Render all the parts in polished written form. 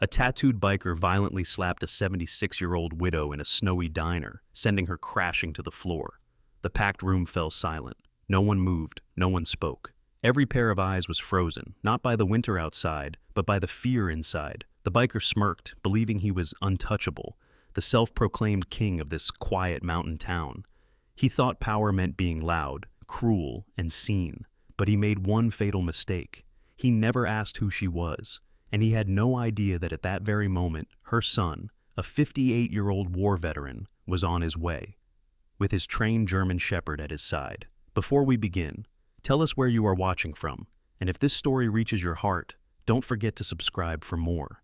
A tattooed biker violently slapped a 76-year-old widow in a snowy diner, sending her crashing to the floor. The packed room fell silent. No one moved, no one spoke. Every pair of eyes was frozen, not by the winter outside, but by the fear inside. The biker smirked, believing he was untouchable, the self-proclaimed king of this quiet mountain town. He thought power meant being loud, cruel, and seen, but he made one fatal mistake. He never asked who she was, and he had no idea that at that very moment, her son, a 58-year-old war veteran, was on his way, with his trained German shepherd at his side. Before we begin, tell us where you are watching from, and if this story reaches your heart, don't forget to subscribe for more.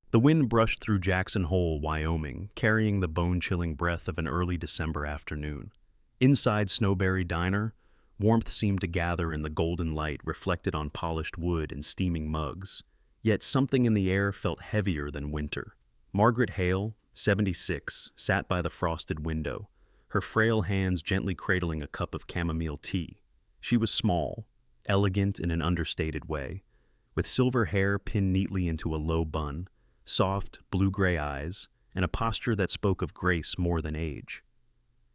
The wind brushed through Jackson Hole, Wyoming, carrying the bone-chilling breath of an early December afternoon. Inside Snowberry Diner, warmth seemed to gather in the golden light reflected on polished wood and steaming mugs. Yet something in the air felt heavier than winter. Margaret Hale, 76, sat by the frosted window, her frail hands gently cradling a cup of chamomile tea. She was small, elegant in an understated way, with silver hair pinned neatly into a low bun, soft, blue-gray eyes, and a posture that spoke of grace more than age.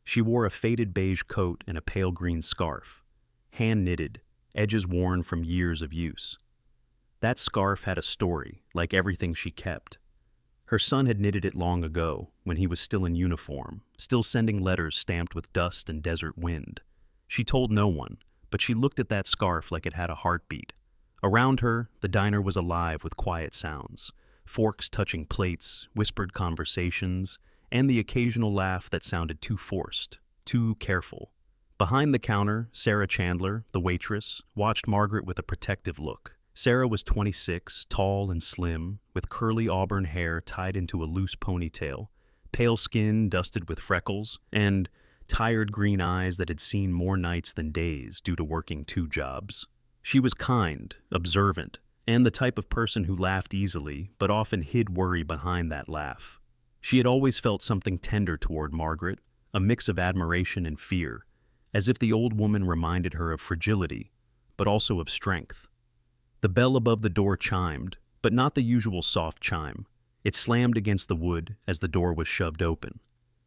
She wore a faded beige coat and a pale green scarf, hand-knitted, edges worn from years of use. That scarf had a story, like everything she kept. Her son had knitted it long ago, when he was still in uniform, still sending letters stamped with dust and desert wind. She told no one, but she looked at that scarf like it had a heartbeat. Around her, the diner was alive with quiet sounds, forks touching plates, whispered conversations, and the occasional laugh that sounded too forced, too careful. Behind the counter, Sarah Chandler, the waitress, watched Margaret with a protective look. Sarah was 26, tall and slim, with curly auburn hair tied into a loose ponytail, pale skin dusted with freckles, and tired green eyes that had seen more nights than days due to working 2 jobs. She was kind, observant, and the type of person who laughed easily, but often hid worry behind that laugh. She had always felt something tender toward Margaret, a mix of admiration and fear, as if the old woman reminded her of fragility, but also of strength. The bell above the door chimed, but not the usual soft chime. It slammed against the wood as the door was shoved open.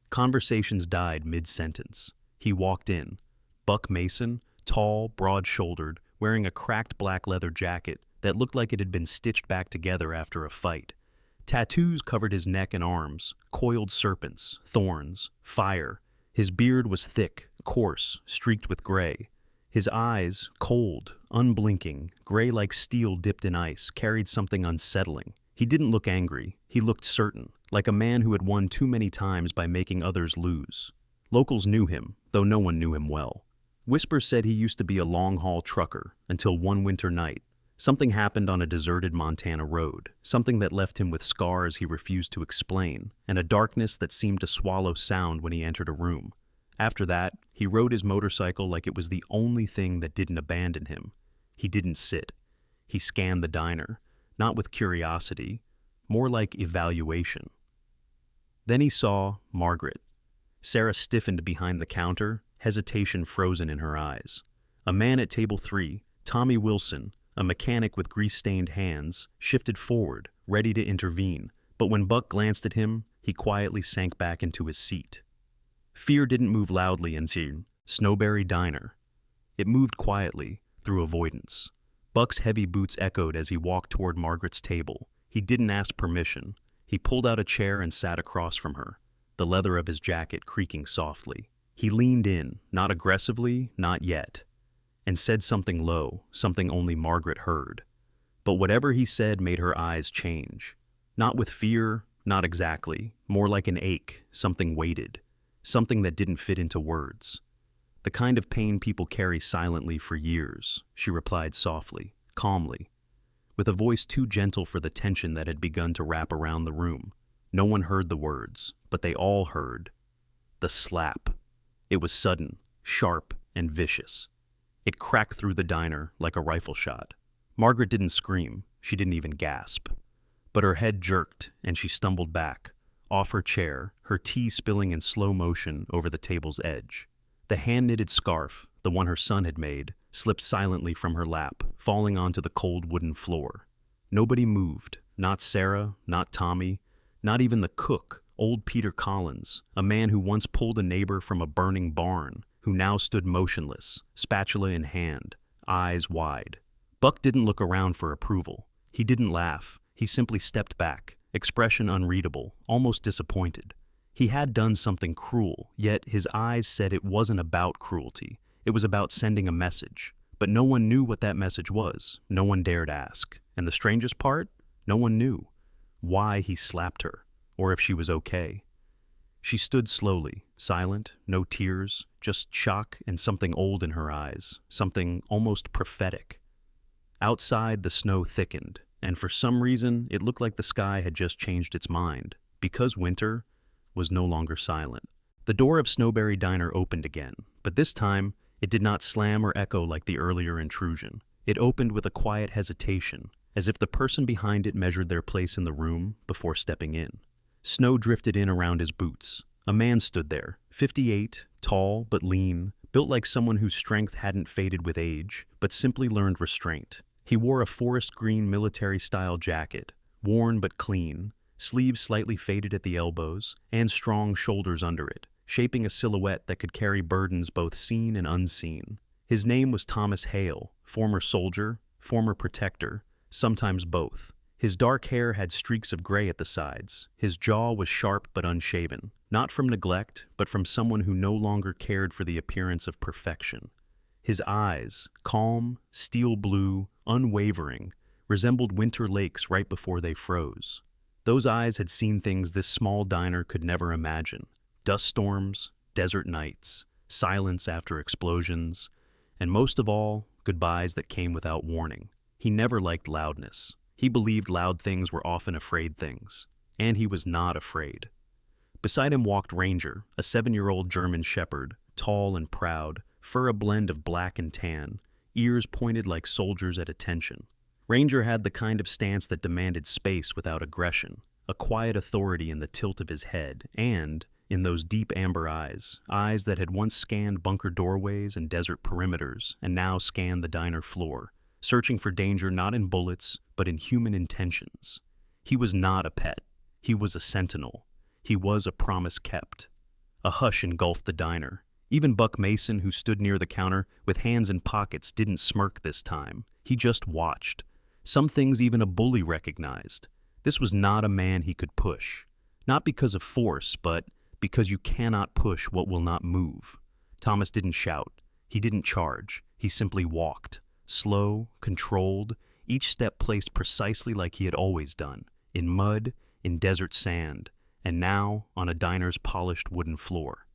Conversations died mid-sentence. He walked in. Buck Mason, tall, broad-shouldered, wearing a cracked black leather jacket that looked like it had been stitched back together after a fight. Tattoos covered his neck and arms, coiled serpents, thorns, fire. His beard was thick, coarse, streaked with gray. His eyes, cold, unblinking, gray like steel dipped in ice, carried something unsettling. He didn't look angry. He looked certain, like a man who had won too many times by making others lose. Locals knew him, though no one knew him well. Whispers said he used to be a long-haul trucker, until one winter night. Something happened on a deserted Montana road, something that left him with scars he refused to explain, and a darkness that seemed to swallow sound when he entered a room. After that, he rode his motorcycle like it was the only thing that didn't abandon him. He didn't sit. He scanned the diner, not with curiosity, more like evaluation. Then he saw Margaret. Sarah stiffened behind the counter, hesitation frozen in her eyes. A man at table 3, Tommy Wilson, a mechanic with grease-stained hands, shifted forward, ready to intervene, but when Buck glanced at him, he quietly sank back into his seat. Fear didn't move loudly in Snowberry Diner. It moved quietly, through avoidance. Buck's heavy boots echoed as he walked toward Margaret's table. He didn't ask permission. He pulled out a chair and sat across from her, the leather of his jacket creaking softly. He leaned in, not aggressively, not yet, and said something low, something only Margaret heard. But whatever he said made her eyes change. Not with fear, not exactly, more like an ache, something weighted, something that didn't fit into words. The kind of pain people carry silently for years, she replied softly, calmly, with a voice too gentle for the tension that had begun to wrap around the room. No one heard the words, but they all heard. The slap. It was sudden, sharp, and vicious. It cracked through the diner like a rifle shot. Margaret didn't scream, she didn't even gasp. But her head jerked, and she stumbled back, off her chair, her tea spilling in slow motion over the table's edge. The hand-knitted scarf, the one her son had made, slipped silently from her lap, falling onto the cold wooden floor. Nobody moved, Not Sarah, not Tommy, not even the cook, old Peter Collins, a man who once pulled a neighbor from a burning barn, who now stood motionless, spatula in hand, eyes wide. Buck didn't look around for approval. He didn't laugh. He simply stepped back, expression unreadable, almost disappointed. He had done something cruel, yet his eyes said it wasn't about cruelty. It was about sending a message. But no one knew what that message was. No one dared ask. And the strangest part? No one knew why he slapped her, or if she was okay. She stood slowly, silent, no tears, just shock and something old in her eyes, something almost prophetic. Outside, the snow thickened, and for some reason, it looked like the sky had just changed its mind, because winter was no longer silent. The door of Snowberry Diner opened again, but this time, it did not slam or echo like the earlier intrusion. It opened with a quiet hesitation, as if the person behind it measured their place in the room before stepping in. Snow drifted in around his boots. A man stood there, 58, tall but lean, built like someone whose strength hadn't faded with age, but simply learned restraint. He wore a forest green military-style jacket, worn but clean, sleeves slightly faded at the elbows, and strong shoulders under it, shaping a silhouette that could carry burdens both seen and unseen. His name was Thomas Hale, former soldier, former protector, sometimes both. His dark hair had streaks of gray at the sides. His jaw was sharp but unshaven, not from neglect, but from someone who no longer cared for the appearance of perfection. His eyes, calm, steel blue, unwavering, resembled winter lakes right before they froze. Those eyes had seen things this small diner could never imagine. Dust storms, desert nights, silence after explosions, and most of all, goodbyes that came without warning. He never liked loudness. He believed loud things were often afraid things, and he was not afraid. Beside him walked Ranger, a 7-year-old German shepherd, tall and proud, fur a blend of black and tan, ears pointed like soldiers at attention. Ranger had the kind of stance that demanded space without aggression, a quiet authority in the tilt of his head, and, in those deep amber eyes, eyes that had once scanned bunker doorways and desert perimeters, and now scanned the diner floor, searching for danger not in bullets, but in human intentions. He was not a pet. He was a sentinel. He was a promise kept. A hush engulfed the diner. Even Buck Mason, who stood near the counter with hands in pockets, didn't smirk this time. He just watched. Some things even a bully recognized. This was not a man he could push. Not because of force, but because you cannot push what will not move. Thomas didn't shout. He didn't charge. He simply walked. Slow, controlled, each step placed precisely like he had always done, in mud, in desert sand, and now on a diner's polished wooden floor.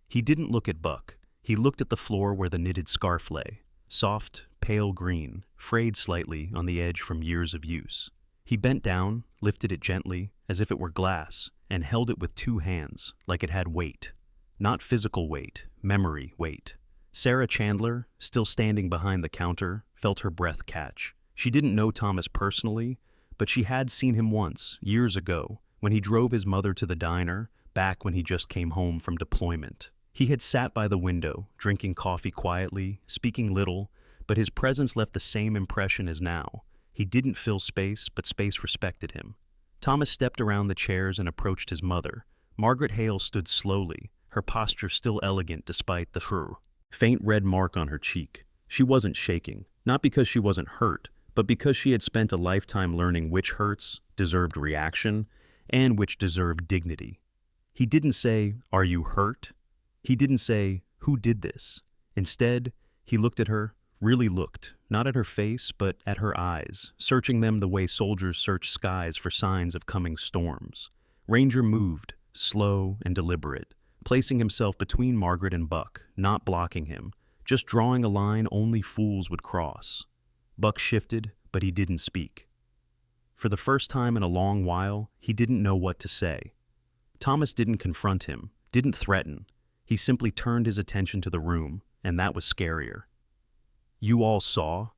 He didn't look at Buck. He looked at the floor where the knitted scarf lay, soft, pale green, frayed slightly on the edge from years of use. He bent down, lifted it gently, as if it were glass, and held it with 2 hands, like it had weight. Not physical weight, memory weight. Sarah Chandler, still standing behind the counter, felt her breath catch. She didn't know Thomas personally, but she had seen him once, years ago, when he drove his mother to the diner, back when he just came home from deployment. He had sat by the window, drinking coffee quietly, speaking little, but his presence left the same impression as now. He didn't fill space, but space respected him. Thomas stepped around the chairs and approached his mother. Margaret Hale stood slowly, her posture still elegant despite the faint red mark on her cheek. She wasn't shaking, not because she wasn't hurt, but because she had spent a lifetime learning which hurts deserved reaction and which deserved dignity. He didn't say, "Are you hurt?" He didn't say, "Who did this?" Instead, he looked at her, really looked, not at her face, but at her eyes, searching them the way soldiers search skies for signs of coming storms. Ranger moved, slow and deliberate, placing himself between Margaret and Buck, not blocking him, just drawing a line only fools would cross. Buck shifted, but he didn't speak. For the first time in a long while, he didn't know what to say. Thomas didn't confront him, didn't threaten. He simply turned his attention to the room, and that was scarier. "You all saw?"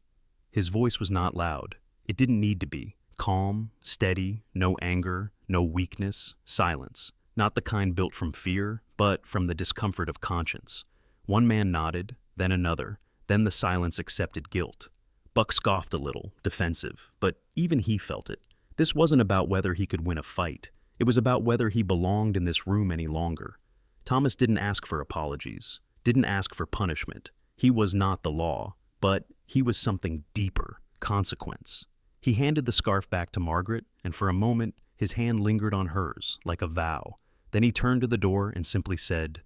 His voice was not loud. It didn't need to be. Calm, steady, no anger, no weakness, silence. Not the kind built from fear, but from the discomfort of conscience. One man nodded, then another, then the silence accepted guilt. Buck scoffed a little, defensive, but even he felt it. This wasn't about whether he could win a fight. It was about whether he belonged in this room any longer. Thomas didn't ask for apologies, didn't ask for punishment. He was not the law, but he was something deeper, consequence. He handed the scarf back to Margaret, and for a moment, his hand lingered on hers, like a vow. Then he turned to the door and simply said,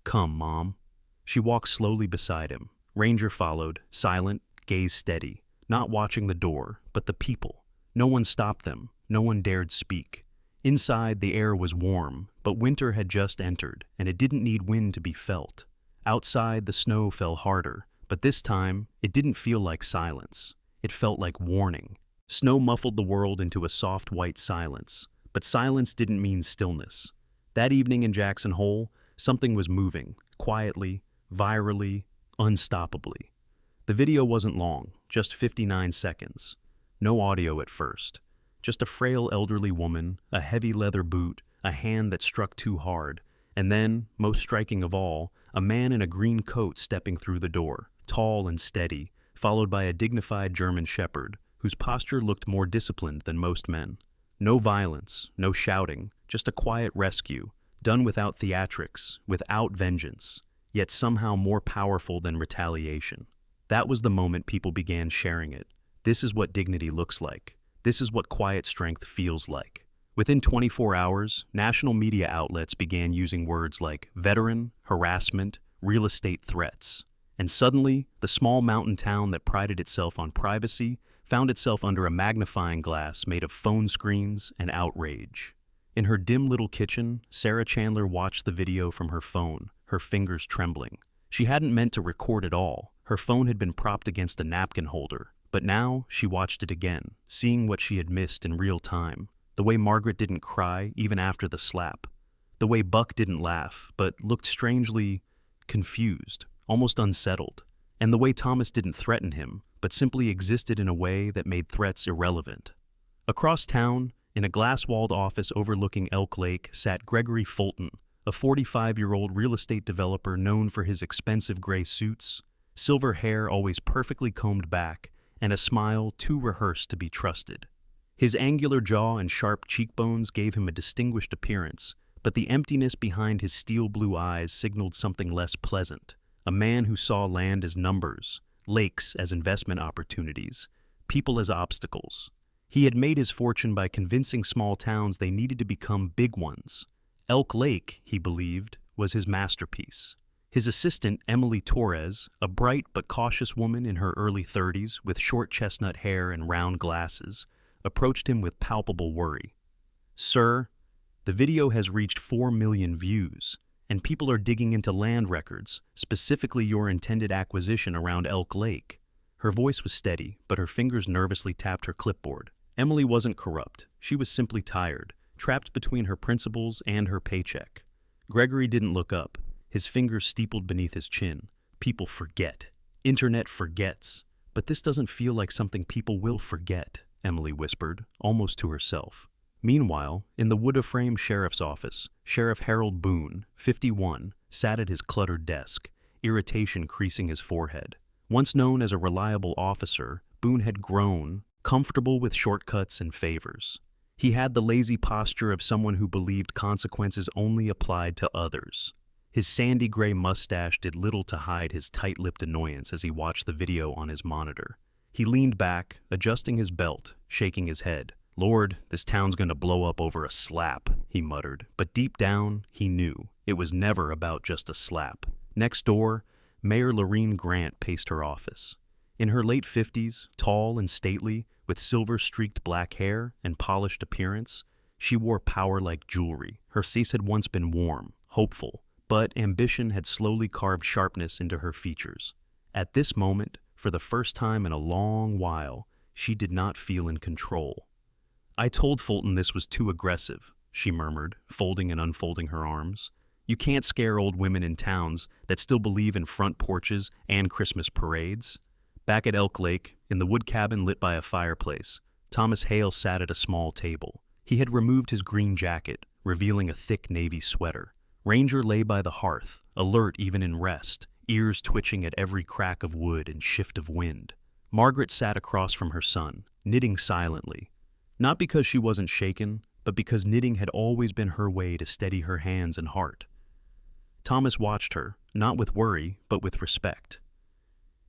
"Come, Mom." She walked slowly beside him. Ranger followed, silent, gaze steady, not watching the door, but the people. No one stopped them, no one dared speak. Inside, the air was warm, but winter had just entered, and it didn't need wind to be felt. Outside, the snow fell harder, but this time, it didn't feel like silence. It felt like warning. Snow muffled the world into a soft white silence, but silence didn't mean stillness. That evening in Jackson Hole, something was moving, quietly, virally, unstoppably. The video wasn't long, just 59 seconds. No audio at first. Just a frail elderly woman, a heavy leather boot, a hand that struck too hard, and then, most striking of all, a man in a green coat stepping through the door, tall and steady, followed by a dignified German shepherd, whose posture looked more disciplined than most men. No violence, no shouting, just a quiet rescue, done without theatrics, without vengeance, yet somehow more powerful than retaliation. That was the moment people began sharing it. This is what dignity looks like. This is what quiet strength feels like. Within 24 hours, national media outlets began using words like veteran, harassment, real estate threats. And suddenly, the small mountain town that prided itself on privacy found itself under a magnifying glass made of phone screens and outrage. In her dim little kitchen, Sarah Chandler watched the video from her phone, her fingers trembling. She hadn't meant to record it all. Her phone had been propped against a napkin holder. But now, she watched it again, seeing what she had missed in real time. The way Margaret didn't cry, even after the slap. The way Buck didn't laugh, but looked strangely confused, almost unsettled. And the way Thomas didn't threaten him, but simply existed in a way that made threats irrelevant. Across town, in a glass-walled office overlooking Elk Lake, sat Gregory Fulton, a 45-year-old real estate developer known for his expensive gray suits, silver hair always perfectly combed back, and a smile too rehearsed to be trusted. His angular jaw and sharp cheekbones gave him a distinguished appearance, but the emptiness behind his steel blue eyes signaled something less pleasant. A man who saw land as numbers, lakes as investment opportunities, people as obstacles. He had made his fortune by convincing small towns they needed to become big ones. Elk Lake, he believed, was his masterpiece. His assistant, Emily Torres, a bright but cautious woman in her early 30s with short chestnut hair and round glasses, approached him with palpable worry. "Sir, the video has reached 4 million views, and people are digging into land records, specifically your intended acquisition around Elk Lake." Her voice was steady, but her fingers nervously tapped her clipboard. Emily wasn't corrupt. She was simply tired, trapped between her principles and her paycheck. Gregory didn't look up. His fingers steepled beneath his chin. People forget. Internet forgets. But this doesn't feel like something people will forget, Emily whispered, almost to herself. Meanwhile, in the wood-frame sheriff's office, Sheriff Harold Boone, 51, sat at his cluttered desk, irritation creasing his forehead. Once known as a reliable officer, Boone had grown, comfortable with shortcuts and favors. He had the lazy posture of someone who believed consequences only applied to others. His sandy gray mustache did little to hide his tight-lipped annoyance as he watched the video on his monitor. He leaned back, adjusting his belt, shaking his head. "Lord, this town's gonna blow up over a slap," he muttered. But deep down, he knew it was never about just a slap. Next door, Mayor Lorene Grant paced her office. In her late 50s, tall and stately, with silver-streaked black hair and polished appearance, she wore power like jewelry. Her face had once been warm, hopeful, but ambition had slowly carved sharpness into her features. At this moment, for the first time in a long while, she did not feel in control. "I told Fulton this was too aggressive," she murmured, folding and unfolding her arms. "You can't scare old women in towns that still believe in front porches and Christmas parades." Back at Elk Lake, in the wood cabin lit by a fireplace, Thomas Hale sat at a small table. He had removed his green jacket, revealing a thick navy sweater. Ranger lay by the hearth, alert even in rest, ears twitching at every crack of wood and shift of wind. Margaret sat across from her son, knitting silently. Not because she wasn't shaken, but because knitting had always been her way to steady her hands and heart. Thomas watched her, not with worry, but with respect.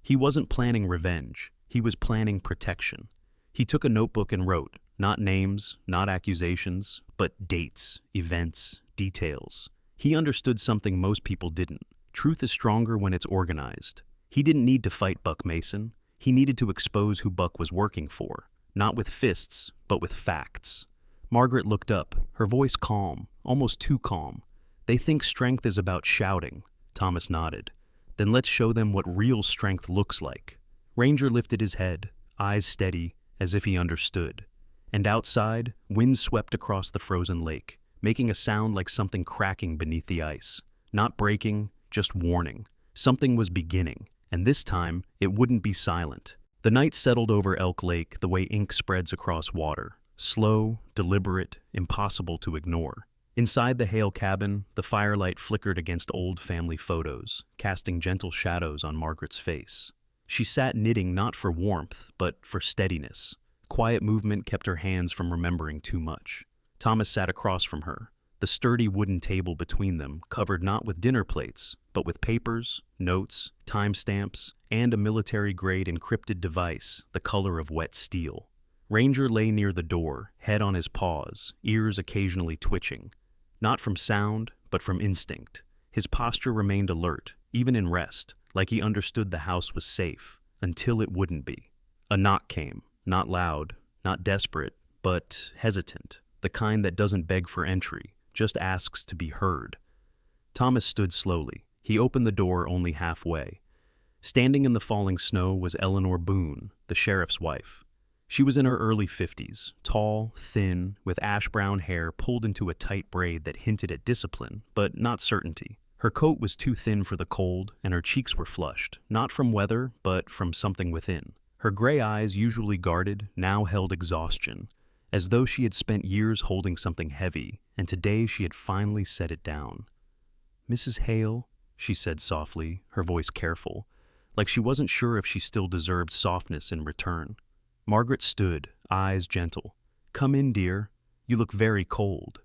He wasn't planning revenge, he was planning protection. He took a notebook and wrote, not names, not accusations, but dates, events, details. He understood something most people didn't. Truth is stronger when it's organized. He didn't need to fight Buck Mason. He needed to expose who Buck was working for, not with fists, but with facts. Margaret looked up, her voice calm, almost too calm. They think strength is about shouting. Thomas nodded. Then let's show them what real strength looks like. Ranger lifted his head, eyes steady, as if he understood. And outside, wind swept across the frozen lake, making a sound like something cracking beneath the ice. Not breaking, just warning. Something was beginning, and this time, it wouldn't be silent. The night settled over Elk Lake the way ink spreads across water. Slow, deliberate, impossible to ignore. Inside the Hale cabin, the firelight flickered against old family photos, casting gentle shadows on Margaret's face. She sat knitting not for warmth, but for steadiness. Quiet movement kept her hands from remembering too much. Thomas sat across from her, the sturdy wooden table between them covered not with dinner plates, but with papers, notes, timestamps, and a military-grade encrypted device the color of wet steel. Ranger lay near the door, head on his paws, ears occasionally twitching. Not from sound, but from instinct. His posture remained alert, even in rest, like he understood the house was safe, until it wouldn't be. A knock came, not loud, not desperate, but hesitant, the kind that doesn't beg for entry, just asks to be heard. Thomas stood slowly. He opened the door only halfway. Standing in the falling snow was Eleanor Boone, the sheriff's wife. She was in her early 50s, tall, thin, with ash-brown hair pulled into a tight braid that hinted at discipline, but not certainty. Her coat was too thin for the cold, and her cheeks were flushed, not from weather, but from something within. Her gray eyes, usually guarded, now held exhaustion, as though she had spent years holding something heavy, and today she had finally set it down. "Mrs. Hale," she said softly, her voice careful, like she wasn't sure if she still deserved softness in return. Margaret stood, eyes gentle. "Come in, dear. You look very cold."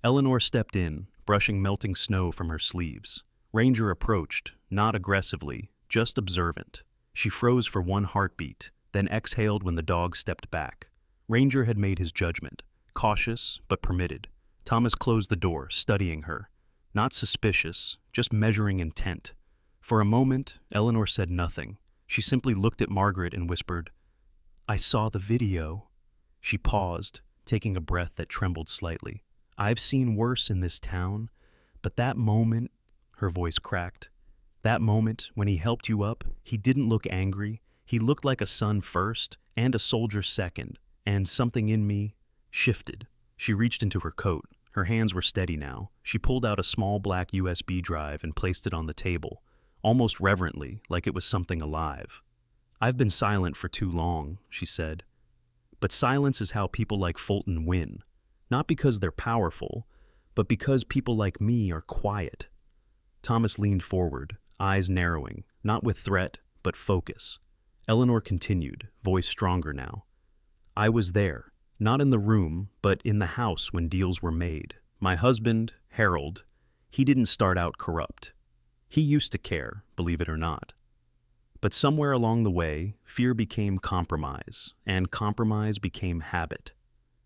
Eleanor stepped in, brushing melting snow from her sleeves. Ranger approached, not aggressively, just observant. She froze for one heartbeat, then exhaled when the dog stepped back. Ranger had made his judgment, cautious but permitted. Thomas closed the door, studying her. Not suspicious, just measuring intent. For a moment, Eleanor said nothing. She simply looked at Margaret and whispered, "I saw the video." She paused, taking a breath that trembled slightly. "I've seen worse in this town, but that moment," her voice cracked, "that moment when he helped you up, he didn't look angry. He looked like a son first and a soldier second, and something in me shifted." She reached into her coat. Her hands were steady now. She pulled out a small black USB drive and placed it on the table, almost reverently, like it was something alive. "I've been silent for too long," she said. "But silence is how people like Fulton win. Not because they're powerful, but because people like me are quiet." Thomas leaned forward, eyes narrowing, not with threat, but focus. Eleanor continued, voice stronger now. "I was there. Not in the room, but in the house when deals were made. My husband, Harold, he didn't start out corrupt. He used to care, believe it or not. But somewhere along the way, fear became compromise, and compromise became habit.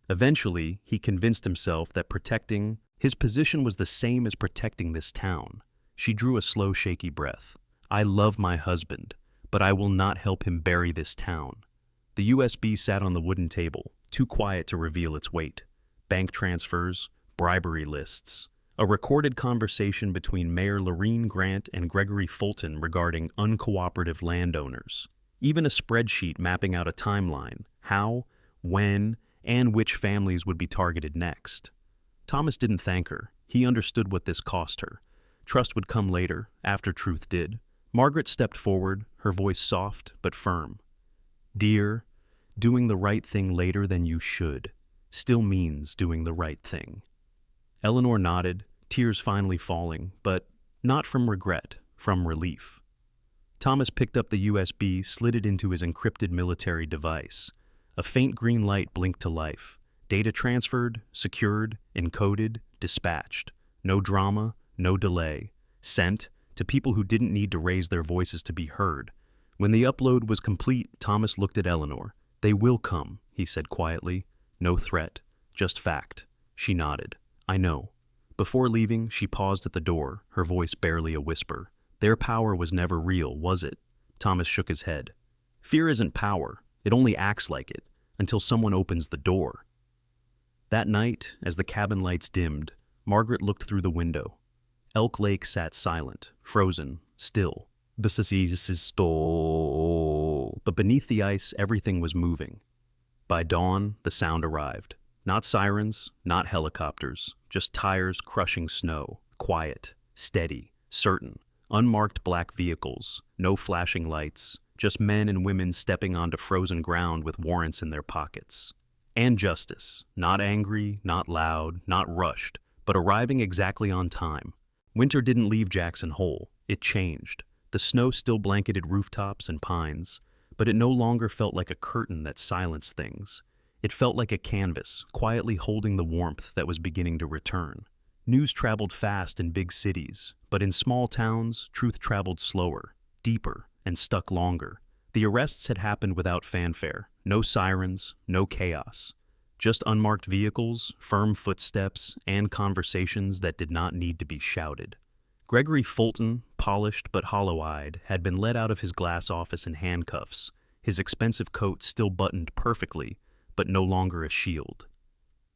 Eventually, he convinced himself that protecting his position was the same as protecting this town. She drew a slow, shaky breath. "I love my husband, but I will not help him bury this town." The USB sat on the wooden table, too quiet to reveal its weight. Bank transfers, bribery lists, a recorded conversation between Mayor Lorene Grant and Gregory Fulton regarding uncooperative landowners. Even a spreadsheet mapping out a timeline, how, when, and which families would be targeted next. Thomas didn't thank her. He understood what this cost her. Trust would come later, after truth did. Margaret stepped forward, her voice soft but firm. "Dear, doing the right thing later than you should still means doing the right thing." Eleanor nodded, tears finally falling, but not from regret, from relief. Thomas picked up the USB, slid it into his encrypted military device. A faint green light blinked to life. Data transferred, secured, encoded, dispatched. No drama, no delay. Sent to people who didn't need to raise their voices to be heard. When the upload was complete, Thomas looked at Eleanor. "They will come," he said quietly. "No threat, just fact." She nodded. "I know." Before leaving, she paused at the door, her voice barely a whisper. "Their power was never real, was it?" Thomas shook his head. "Fear isn't power. It only acts like it, until someone opens the door." That night, as the cabin lights dimmed, Margaret looked through the window. Elk Lake sat silent, frozen, still. But beneath the ice, everything was moving. By dawn, the sound arrived. Not sirens, not helicopters, just tires crushing snow. Quiet, steady, certain. Unmarked black vehicles, no flashing lights, just men and women stepping onto frozen ground with warrants in their pockets. And justice, not angry, not loud, not rushed, but arriving exactly on time. Winter didn't leave Jackson Hole. It changed. The snow still blanketed rooftops and pines, but it no longer felt like a curtain that silenced things. It felt like a canvas, quietly holding the warmth that was beginning to return. News traveled fast in big cities, but in small towns, truth traveled slower, deeper, and stuck longer. The arrests had happened without fanfare, no sirens, no chaos. Just unmarked vehicles, firm footsteps, and conversations that did not need to be shouted. Gregory Fulton, polished but hollow-eyed, had been led out of his glass office in handcuffs, his expensive coat still buttoned perfectly, but no longer a shield.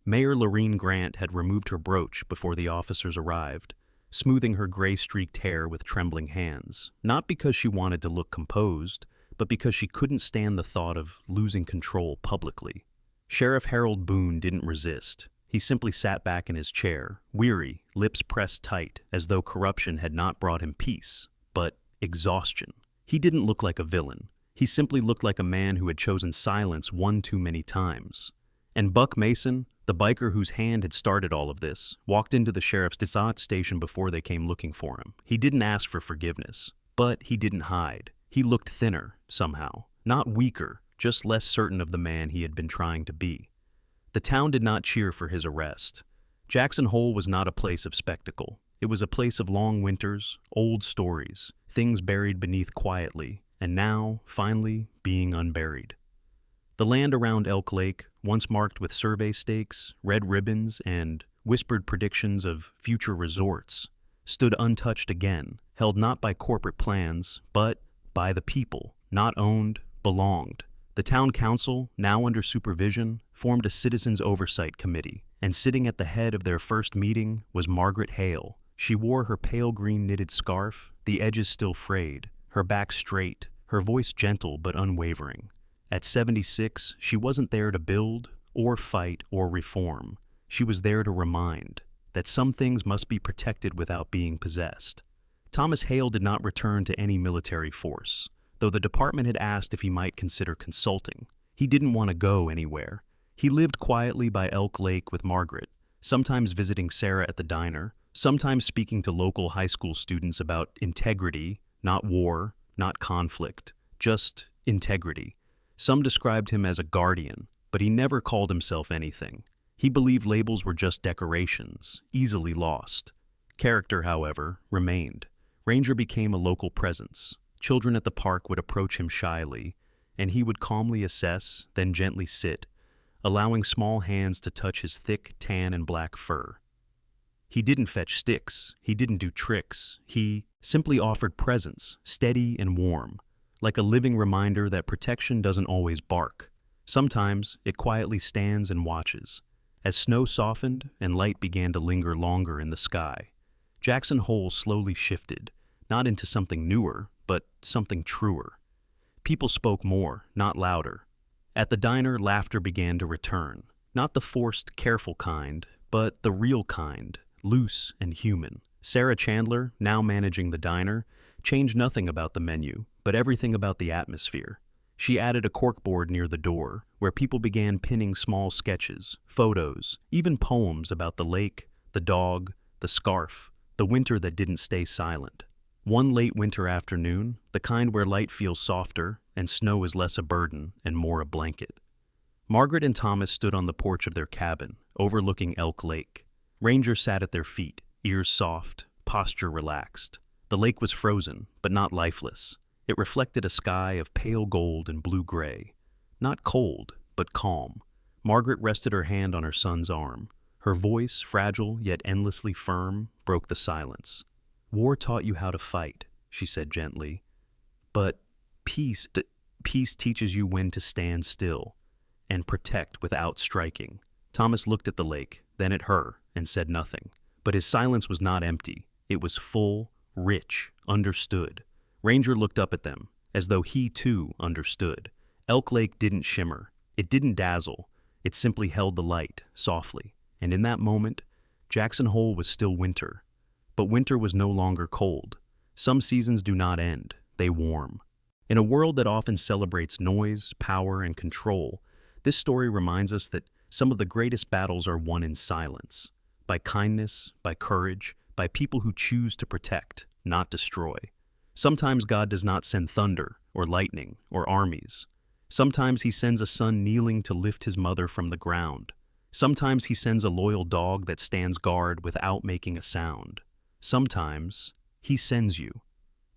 Mayor Lorene Grant had removed her brooch before the officers arrived, smoothing her gray-streaked hair with trembling hands, not because she wanted to look composed, but because she couldn't stand the thought of losing control publicly. Sheriff Harold Boone didn't resist. He simply sat back in his chair, weary, lips pressed tight, as though corruption had not brought him peace, but exhaustion. He didn't look like a villain. He simply looked like a man who had chosen silence one too many times. And Buck Mason, the biker whose hand had started all of this, walked into the sheriff's dispatch station before they came looking for him. He didn't ask for forgiveness, but he didn't hide. He looked thinner, somehow. Not weaker, just less certain of the man he had been trying to be. The town did not cheer for his arrest. Jackson Hole was not a place of spectacle. It was a place of long winters, old stories, things buried beneath quietly, and now, finally, being unburied. The land around Elk Lake, once marked with survey stakes, red ribbons, and whispered predictions of future resorts, stood untouched again, held not by corporate plans, but by the people, not owned, belonged. The town council, now under supervision, formed a citizens' oversight committee, and sitting at the head of their first meeting was Margaret Hale. She wore her pale green knitted scarf, the edges still frayed, her back straight, her voice gentle but unwavering. At 76, she wasn't there to build, or fight, or reform. She was there to remind that some things must be protected without being possessed. Thomas Hale did not return to any military force, though the department had asked if he might consider consulting. He didn't want to go anywhere. He lived quietly by Elk Lake with Margaret, sometimes visiting Sarah at the diner, sometimes speaking to local high school students about integrity, not war, not conflict, just integrity. Some described him as a guardian, but he never called himself anything. He believed labels were just decorations, easily lost. Character, however, remained. Ranger became a local presence. Children at the park would approach him shyly, and he would calmly assess, then gently sit, allowing small hands to touch his thick tan and black fur. He didn't fetch sticks, he didn't do tricks, he simply offered presence, steady and warm, like a living reminder that protection doesn't always bark. Sometimes it quietly stands and watches. As snow softened and light began to linger longer in the sky, Jackson Hole slowly shifted, not into something newer, but something truer. People spoke more, not louder. At the diner, laughter began to return. Not the forced, careful kind, but the real kind, loose and human. Sarah Chandler, now managing the diner, changed nothing about the menu, but everything about the atmosphere. She added a corkboard near the door, where people began pinning small sketches, photos, even poems about the lake, the dog, the scarf, the winter that didn't stay silent. One late winter afternoon, the kind where light feels softer and snow is less a burden and more a blanket, Margaret and Thomas stood on the porch of their cabin, overlooking Elk Lake. Ranger sat at their feet, ears soft, posture relaxed. The lake was frozen, but not lifeless. It reflected a sky of pale gold and blue-gray. Not cold, but calm. Margaret rested her hand on her son's arm. Her voice, fragile yet endlessly firm, broke the silence. "War taught you how to fight," she said gently. "But peace teaches you when to stand still and protect without striking." Thomas looked at the lake, then at her, and said nothing. But his silence was not empty. It was full, rich, understood. Ranger looked up at them, as though he too understood. Elk Lake didn't shimmer. It didn't dazzle. It simply held the light, softly. And in that moment, Jackson Hole was still winter. But winter was no longer cold. Some seasons do not end. They warm. In a world that often celebrates noise, power, and control, this story reminds us that some of the greatest battles are won in silence, by kindness, by courage, by people who choose to protect, not destroy. Sometimes God does not send thunder, or lightning, or armies. Sometimes he sends a son kneeling to lift his mother from the ground. Sometimes he sends a loyal dog that stands guard without making a sound. Sometimes he sends you.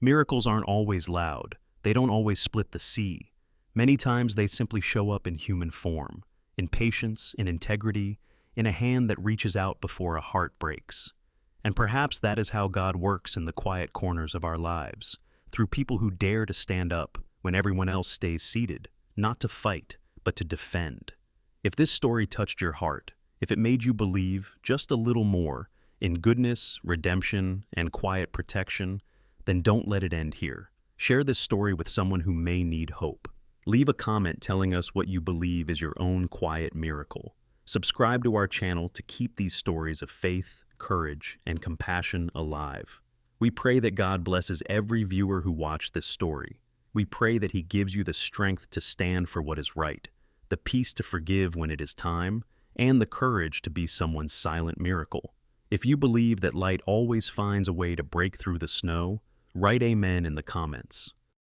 Miracles aren't always loud. They don't always split the sea. Many times they simply show up in human form, in patience, in integrity, in a hand that reaches out before a heart breaks. And perhaps that is how God works in the quiet corners of our lives, through people who dare to stand up when everyone else stays seated, not to fight, but to defend. If this story touched your heart, if it made you believe just a little more in goodness, redemption, and quiet protection, then don't let it end here. Share this story with someone who may need hope. Leave a comment telling us what you believe is your own quiet miracle. Subscribe to our channel to keep these stories of faith, courage, and compassion alive. We pray that God blesses every viewer who watched this story. We pray that he gives you the strength to stand for what is right, the peace to forgive when it is time, and the courage to be someone's silent miracle. If you believe that light always finds a way to break through the snow, write amen in the comments.